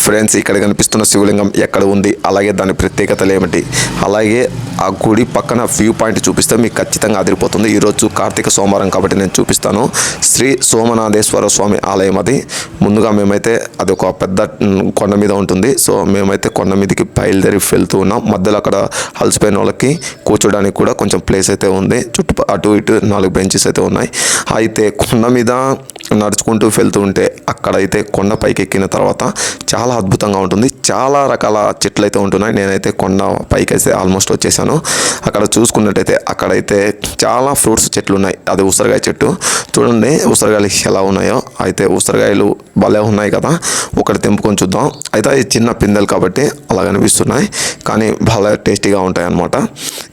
Friends, ఇక్కడ కనిపిస్తున్న శివలింగం ఎక్కడ ఉంది, అలాగే దాని ప్రత్యేకతలు ఏమిటి, అలాగే ఆ గుడి పక్కన వ్యూ పాయింట్ చూపిస్తే మీకు ఖచ్చితంగా అదిరిపోతుంది. ఈరోజు కార్తీక సోమవారం కాబట్టి నేను చూపిస్తాను. శ్రీ సోమనాథేశ్వర స్వామి ఆలయం అది. ముందుగా మేమైతే అది ఒక పెద్ద కొండ మీద ఉంటుంది. సో మేమైతే కొండ మీదకి బయలుదేరి వెళ్తూ ఉన్నాం. మధ్యలో అక్కడ అలసిపోయిన వాళ్ళకి కూర్చోడానికి కూడా కొంచెం ప్లేస్ అయితే ఉంది. అటు ఇటు 4 బెంచెస్ అయితే ఉన్నాయి. అయితే కొండ మీద నడుచుకుంటూ వెళ్తూ ఉంటే అక్కడైతే కొండ పైకి ఎక్కిన తర్వాత చాలా అద్భుతంగా ఉంటుంది. చాలా రకాల చెట్లు అయితే ఉంటున్నాయి. నేనైతే కొండ పైకి అయితే ఆల్మోస్ట్ వచ్చేసాను. అక్కడ చూసుకున్నట్టయితే అక్కడైతే చాలా ఫ్రూట్స్ చెట్లు ఉన్నాయి. అది ఉసిరికాయ చెట్టు చూడండి, ఉసిరికాయలు ఎలా ఉన్నాయో. అయితే ఉసిరికాయలు భలే ఉన్నాయి కదా, ఒకటి తెంపుకొని చూద్దాం. అయితే అవి చిన్న పిందెలు కాబట్టి అలా కనిపిస్తున్నాయి, కానీ భలే టేస్టీగా ఉంటాయి అన్నమాట.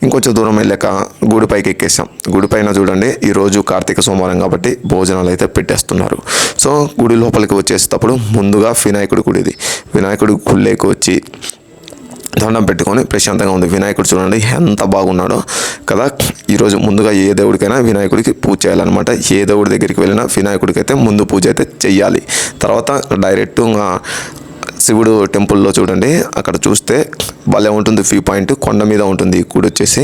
ఇంకొంచెం దూరం వెళ్ళాక గుడి పైకి ఎక్కేసాం. గుడి పైన చూడండి, ఈరోజు కార్తీక సోమవారం కాబట్టి భోజనాలు అయితే పెట్టేస్తున్నారు. సో గుడి లోపలికి వచ్చేటప్పుడు ముందుగా వినాయకుడి గుడి. ఇది వినాయకుడి గుళ్ళేకి వచ్చి దండం పెట్టుకొని ప్రశాంతంగా ఉంది. వినాయకుడు చూడండి ఎంత బాగున్నాడో కదా. ఈరోజు ముందుగా ఏ దేవుడికైనా వినాయకుడికి పూజ చేయాలన్నమాట. ఏ దేవుడి దగ్గరికి వెళ్ళినా వినాయకుడికి అయితే ముందు పూజ అయితే చెయ్యాలి. తర్వాత డైరెక్ట్గా శివుడు టెంపుల్లో చూడండి, అక్కడ చూస్తే భలే ఉంటుంది వ్యూ పాయింట్. కొండ మీద ఉంటుంది ఈ గుడి వచ్చేసి.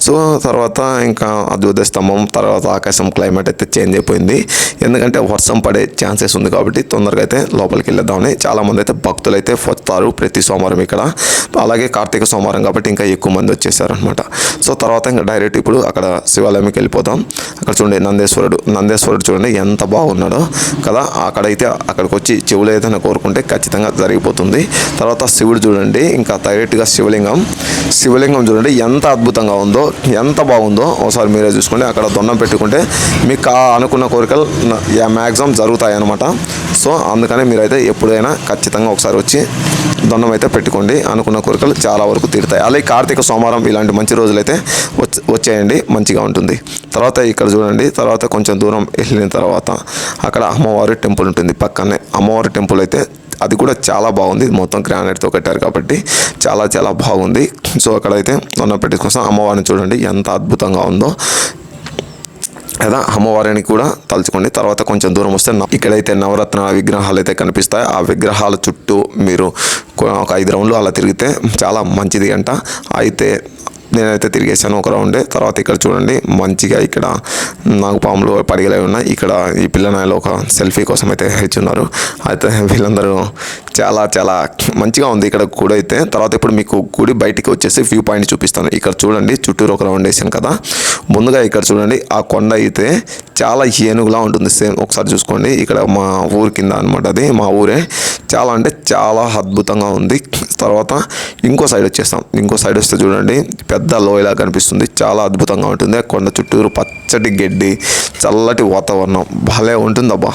సో తర్వాత ఇంకా అద్భుత స్తంభం, తర్వాత ఆకాశం క్లైమేట్ అయితే చేంజ్ అయిపోయింది. ఎందుకంటే వర్షం పడే ఛాన్సెస్ ఉంది కాబట్టి తొందరగా అయితే లోపలికి వెళ్ళేద్దామని చాలామంది అయితే భక్తులు అయితే వస్తారు ప్రతి సోమవారం ఇక్కడ. అలాగే కార్తీక సోమవారం కాబట్టి ఇంకా ఎక్కువ మంది వచ్చేసారు అనమాట. సో తర్వాత ఇంకా డైరెక్ట్ ఇప్పుడు అక్కడ శివాలయంకి వెళ్ళిపోతాం. అక్కడ చూడండి నందేశ్వరుడు చూడండి ఎంత బాగున్నాడో కదా. అక్కడికి వచ్చి చెవులు ఏదైనా కోరుకుంటే ఖచ్చితంగా జరిగిపోతుంది. తర్వాత శివుడు చూడండి, ఇంకా డైరెక్ట్గా శివలింగం చూడండి ఎంత అద్భుతంగా ఉందో, ఎంత బాగుందో. ఒకసారి మీరే చూసుకోండి. అక్కడ దండం పెట్టుకుంటే మీకు అనుకున్న కోరికలు మ్యాక్సిమం జరుగుతాయి అన్నమాట. సో అందుకని మీరైతే ఎప్పుడైనా ఖచ్చితంగా ఒకసారి వచ్చి దండం అయితే పెట్టుకోండి. అనుకున్న కోరికలు చాలా వరకు తీరుతాయి. అలాగే కార్తీక సోమవారం ఇలాంటి మంచి రోజులైతే వచ్చేయండి, మంచిగా ఉంటుంది. తర్వాత ఇక్కడ చూడండి, తర్వాత కొంచెం దూరం వెళ్ళిన తర్వాత అక్కడ అమ్మవారి టెంపుల్ ఉంటుంది పక్కనే. అమ్మవారి టెంపుల్ అయితే అది కూడా చాలా బాగుంది. మొత్తం గ్రానైట్తో కట్టారు కాబట్టి చాలా చాలా బాగుంది. సో అక్కడైతే దండం పెట్టుకోసం అమ్మవారిని చూడండి ఎంత అద్భుతంగా ఉందో కదా. అమ్మవారిని కూడా తలుచుకోండి. తర్వాత కొంచెం దూరం వస్తే ఇక్కడైతే నవరత్న విగ్రహాలు అయితే కనిపిస్తాయి. ఆ విగ్రహాల చుట్టూ మీరు ఒక 5 రౌండ్లు అలా తిరిగితే చాలా మంచిది అంట. అయితే నేనైతే తిరిగేసాను ఒక రౌండే. తర్వాత ఇక్కడ చూడండి మంచిగా ఇక్కడ నాగుపాములు పడిగలే ఉన్నాయి. ఇక్కడ ఈ పిల్లనాయలు ఒక సెల్ఫీ కోసం అయితే ఇచ్చున్నారు. అయితే వీళ్ళందరూ చాలా చాలా మంచిగా ఉంది ఇక్కడ గుడి అయితే. తర్వాత ఇప్పుడు మీకు గుడి బయటికి వచ్చేసి వ్యూ పాయింట్ చూపిస్తాను. ఇక్కడ చూడండి చుట్టూరు ఒక రౌండ్ వేసాను కదా. ముందుగా ఇక్కడ చూడండి ఆ కొండ అయితే చాలా ఏనుగులా ఉంటుంది. సేమ్ ఒకసారి చూసుకోండి. ఇక్కడ మా ఊరి కింద అనమాట, అది మా ఊరే. చాలా అంటే చాలా అద్భుతంగా ఉంది. తర్వాత ఇంకో సైడ్ వచ్చేస్తాం. ఇంకో సైడ్ వస్తే చూడండి పెద్ద లోయలా కనిపిస్తుంది. చాలా అద్భుతంగా ఉంటుంది. కొండ చుట్టూరు పచ్చటి గడ్డి, చల్లటి వాతావరణం భలే ఉంటుందబ్బా.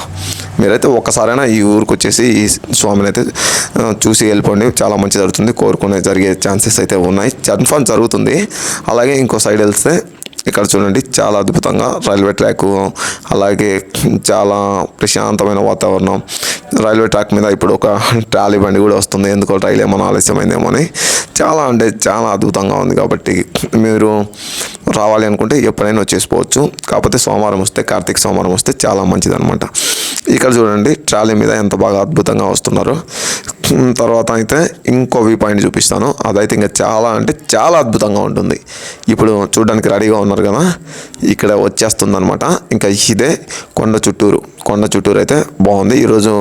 మీరైతే ఒక్కసారైనా ఈ ఊరికి వచ్చేసి ఈ స్వామిని అయితే చూసి వెళ్ళిపోండి. చాలా మంచి జరుగుతుంది. కోరుకునే జరిగే ఛాన్సెస్ అయితే ఉన్నాయి. కన్ఫర్మ్ జరుగుతుంది. అలాగే ఇంకో సైడ్ వెళ్తే ఇక్కడ చూడండి చాలా అద్భుతంగా రైల్వే ట్రాక్, అలాగే చాలా ప్రశాంతమైన వాతావరణం. రైల్వే ట్రాక్ మీద ఇప్పుడు ఒక ట్రాలీ బండి కూడా వస్తుంది. ఎందుకో రైలు ఏమైనా ఆలస్యమైందేమో అని. చాలా అంటే చాలా అద్భుతంగా ఉంది. కాబట్టి మీరు రావాలి అనుకుంటే ఎప్పుడైనా వచ్చేసుకోవచ్చు. కాకపోతే సోమవారం వస్తే, కార్తీక సోమవారం వస్తే చాలా మంచిది అనమాట. ఇక్కడ చూడండి ట్రాలీ మీద ఎంత బాగా అద్భుతంగా వస్తున్నారో. తర్వాత అయితే ఇంకో వ్యూ పాయింట్ చూపిస్తాను. అదైతే ఇంకా చాలా అంటే చాలా అద్భుతంగా ఉంటుంది. ఇప్పుడు చూడడానికి రెడీగా ఉన్నారు కదా, ఇక్కడ వచ్చేస్తుంది అనమాట. ఇంకా ఇదే కొండ చుట్టూరు అయితే బాగుంది. ఈరోజు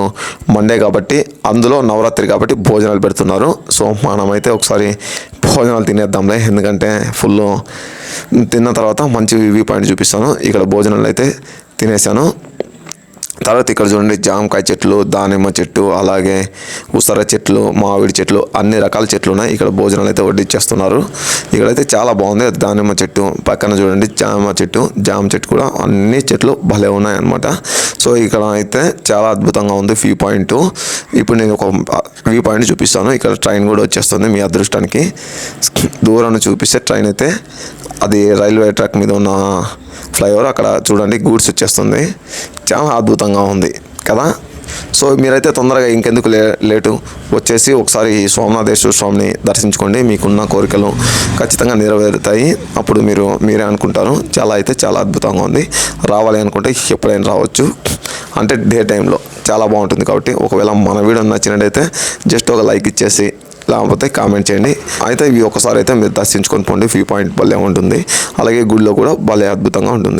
మండే కాబట్టి, అందులో నవరాత్రి కాబట్టి భోజనాలు పెడుతున్నారు. సో మనమైతే ఒకసారి భోజనాలు తినేద్దాంలే, ఎందుకంటే ఫుల్ తిన్న తర్వాత మంచి వ్యూ పాయింట్ చూపిస్తాను. ఇక్కడ భోజనాలు అయితే తినేసాను. తర్వాత ఇక్కడ చూడండి జామకాయ చెట్లు, దానిమ్మ చెట్టు, అలాగే ఉసర చెట్లు, మామిడి చెట్లు, అన్ని రకాల చెట్లు ఉన్నాయి. ఇక్కడ భోజనాలు అయితే వడ్డిచ్చేస్తున్నారు. ఇక్కడైతే చాలా బాగుంది. దానిమ్మ చెట్టు పక్కన చూడండి జామ చెట్టు కూడా, అన్ని చెట్లు భలే ఉన్నాయి అన్నమాట. సో ఇక్కడ అయితే చాలా అద్భుతంగా ఉంది వ్యూ పాయింట్. ఇప్పుడు నేను ఒక వ్యూ పాయింట్ చూపిస్తాను. ఇక్కడ ట్రైన్ కూడా వచ్చేస్తుంది మీ అదృష్టానికి. దూరాన్ని చూపిస్తే ట్రైన్ అయితే అది రైల్వే ట్రాక్ మీద ఉన్న ఫ్లైఓవర్, అక్కడ చూడండి గూడ్స్ వచ్చేస్తుంది. చాలా అద్భుతంగా ఉంది కదా. సో మీరైతే తొందరగా ఇంకెందుకు లేటు వచ్చేసి ఒకసారి సోమనాథేశ్వర స్వామిని దర్శించుకోండి. మీకున్న కోరికలు ఖచ్చితంగా నెరవేరుతాయి. అప్పుడు మీరే అనుకుంటారు. చాలా అద్భుతంగా ఉంది. రావాలి అనుకుంటే ఎప్పుడైనా రావచ్చు, అంటే డే టైంలో. చాలా బాగుంటుంది. కాబట్టి ఒకవేళ మన వీడియో నచ్చినట్టయితే జస్ట్ ఒక లైక్ ఇచ్చేసి లేకపోతే కామెంట్ చేయండి. అయితే ఇవి ఒకసారి అయితే మీరు దర్శించుకొని పోండి. వ్యూ పాయింట్ భలే ఉంటుంది. అలాగే గుడిలో కూడా భలే అద్భుతంగా ఉంటుంది.